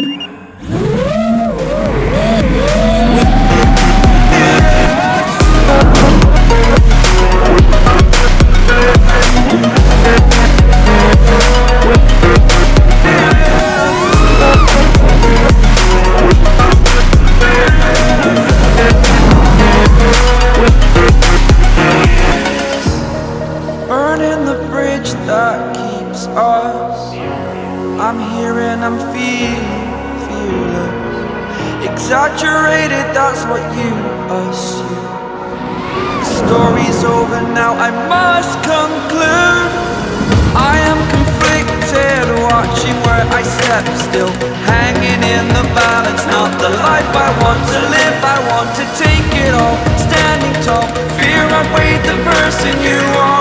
Burning the bridge that keeps us. I'm here and I'm feeling fearless. Exaggerated, that's what you assume. The story's over now, I must conclude. I am conflicted, watching where I step still, hanging in the balance. Not the life I want to live, I want to take it all. Standing tall, fear I weighed the person you are.